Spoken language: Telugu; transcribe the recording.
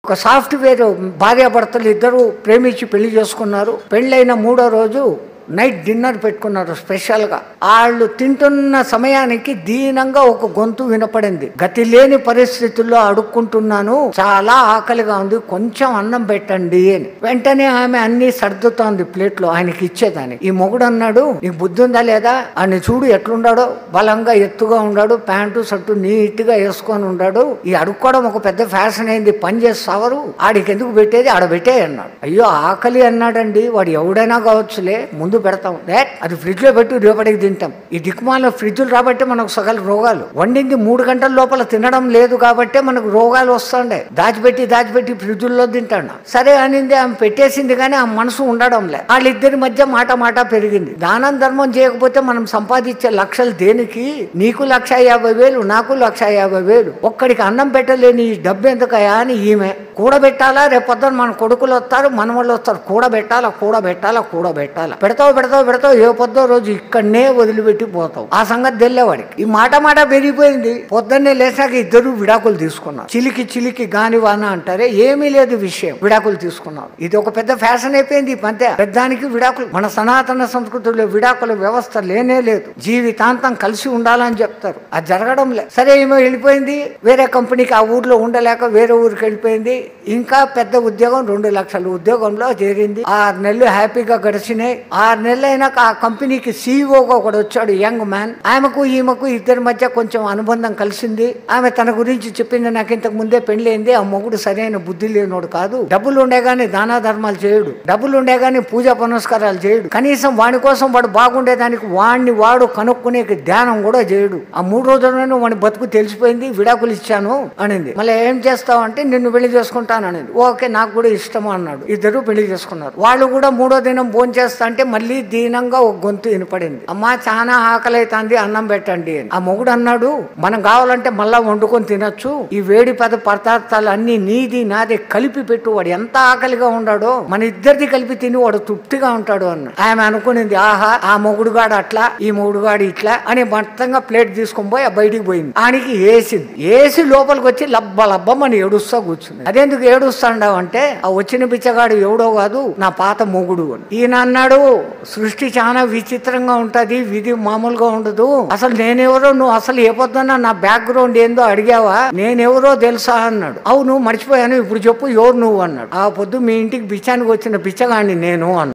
ఒక సాఫ్ట్వేర్ భార్యాభర్తలు ఇద్దరు ప్రేమించి పెళ్లి చేసుకున్నారు. పెళ్ళైన 3వ రోజు నైట్ డిన్నర్ పెట్టుకున్నారు స్పెషల్గా. వాళ్ళు తింటున్న సమయానికి దీనంగా ఒక గొంతు వినపడింది. గతి లేని పరిస్థితుల్లో అడుక్కుంటున్నాను, చాలా ఆకలిగా ఉంది, కొంచెం అన్నం పెట్టండి అని. వెంటనే ఆమె అన్ని సర్దుతోంది ప్లేట్లో ఆయనకి ఇచ్చేదాన్ని. ఈ మొగుడు అన్నాడు, నీకు బుద్ధి ఉందా లేదా, ఆయన చూడు ఎట్లుండాడో, బలంగా ఎత్తుగా ఉన్నాడు, ప్యాంటు షర్టు నీట్ గా వేసుకొని ఉన్నాడు, ఈ అడుక్కోవడం ఒక పెద్ద ఫ్యాషన్ అయింది, పని చేస్తావరు, ఆడికి ఎందుకు పెట్టేది, ఆడ పెట్టే అన్నాడు. అయ్యో ఆకలి అన్నాడండి, వాడు ఎవడైనా కావచ్చులే, ముందు పెడతాం, అది ఫ్రిడ్జ్ లో పెట్టి రేపటికి తింటాం. ఈ దిక్కుమాల ఫ్రిడ్జ్లు రాబట్టే మనకు సగల రోగాలు, వండింది 3 గంటల లోపల తినడం లేదు కాబట్టే మనకు రోగాలు వస్తుండే. దాచిపెట్టి ఫ్రిడ్జ్లో తింటాడు. సరే అనింది, ఆమె పెట్టేసింది, కానీ ఆ మనసు ఉండడంలే. వాళ్ళిద్దరి మధ్య మాట పెరిగింది. దానం ధర్మం చేయకపోతే మనం సంపాదించే లక్షలు దేనికి, నీకు 1,50,000 నాకు 1,50,000, ఒక్కడికి అన్నం పెట్టలేని ఈ డబ్బు ఎందుకయా అని ఈమె. కూడబెట్టాలా, రేపొద్దున మన కొడుకులు వస్తారు, మనవాళ్ళు వస్తారు, కూడబెట్టాలా. పెడతావు ఏ పొద్దో రోజు ఇక్కడనే వదిలిపెట్టి పోతావు. ఆ సంగతి తెల్లేవాడికి. ఈ మాట పెరిగిపోయింది. పొద్దున్నే లేచాక ఇద్దరు విడాకులు తీసుకున్నారు. చిలికి గానివాన అంటారే, ఏమీ లేదు విషయం, విడాకులు తీసుకున్నారు. ఇది ఒక పెద్ద ఫ్యాషన్ అయిపోయింది. మధ్య పెద్దానికి విడాకులు. మన సనాతన సంస్కృతిలో విడాకుల వ్యవస్థ లేనే లేదు. జీవితాంతం కలిసి ఉండాలని చెప్తారు, అది జరగడం లేదు. సరే ఏమో వెళ్ళిపోయింది వేరే కంపెనీకి, ఆ ఊర్లో ఉండలేక వేరే ఊరికి వెళ్ళిపోయింది. ఇంకా పెద్ద ఉద్యోగం, 2 లక్షల ఉద్యోగంలో చేరింది. 6 నెలలు హ్యాపీగా గడిచినాయి. 6 నెలలు అయినాక ఆ కంపెనీకి సీఈఓగా ఒకడు వచ్చాడు, యంగ్ మ్యాన్. ఆమెకు ఈమెకు ఇద్దరి మధ్య కొంచెం అనుబంధం కలిసింది. ఆమె తన గురించి చెప్పింది, నాకు ఇంతకు ముందే పెళ్లైంది, ఆ మొగుడు సరైన బుద్ధి లేనోడు కాదు, డబ్బులు ఉండేగాని దానా ధర్మాలు చేయడు, డబ్బులు ఉండేగాని పూజా పునస్కారాలు చేయడు, కనీసం వాడి కోసం వాడు బాగుండేదానికి వాడు కనుక్కునే ధ్యానం కూడా చేయడు. ఆ 3 రోజుల్లోనే వాడి బతుకు తెలిసిపోయింది, విడాకులు ఇచ్చాను అనింది. మళ్ళీ ఏం చేస్తావు అంటే, నిన్ను పెళ్లి చేసుకుంటాను అనింది. ఓకే, నాకు కూడా ఇష్టము అన్నాడు. ఇద్దరు పెళ్లి చేసుకున్నారు. వాళ్ళు కూడా 3వ దినం భోజనం చేస్తా అంటే మళ్ళీ దీనంగా ఒక గొంతు వినపడింది, అమ్మా చాలా ఆకలి అవుతుంది, అన్నం పెట్టండి అని. ఆ మొగుడు అన్నాడు, మనం కావాలంటే మళ్ళా వండుకొని తినొచ్చు, ఈ వేడి పదార్థాలు అన్ని నీది నాది కలిపి పెట్టు, వాడు ఎంత ఆకలిగా ఉన్నాడో మన ఇద్దరిది కలిపి తిని వాడు తృప్తిగా ఉంటాడు అన్న. ఆమె అనుకునింది, ఆహా ఆ మొగుడుగాడు అట్లా, ఈ మొగుడుగాడు ఇట్లా అని మొత్తంగా ప్లేట్ తీసుకొని పోయి బయటికి పోయింది. ఆనికి ఏసి లోపలికి వచ్చి లబ్బమని ఏడుస్తా కూర్చుంది. అదెందుకు ఏడుస్తాండావు అంటే, ఆ వచ్చిన బిచ్చగాడు ఎవడో కాదు, నా పాత మొగుడు అని. ఈయన అన్నాడు, సృష్టి చాలా విచిత్రంగా ఉంటది, విధి మామూలుగా ఉండదు, అసలు నేనెవరో నువ్వు అసలు ఏ పొద్దున్నా నా బ్యాక్గ్రౌండ్ ఏందో అడిగావా, నేనెవరో తెలుసా అన్నాడు. అవును మర్చిపోయాను, ఇప్పుడు చెప్పు ఎవరు నువ్వు అన్నాడు. ఆ పొద్దు మీ ఇంటికి బిచ్చానికి వచ్చిన బిచ్చగాడిని నేను అన్నాడు.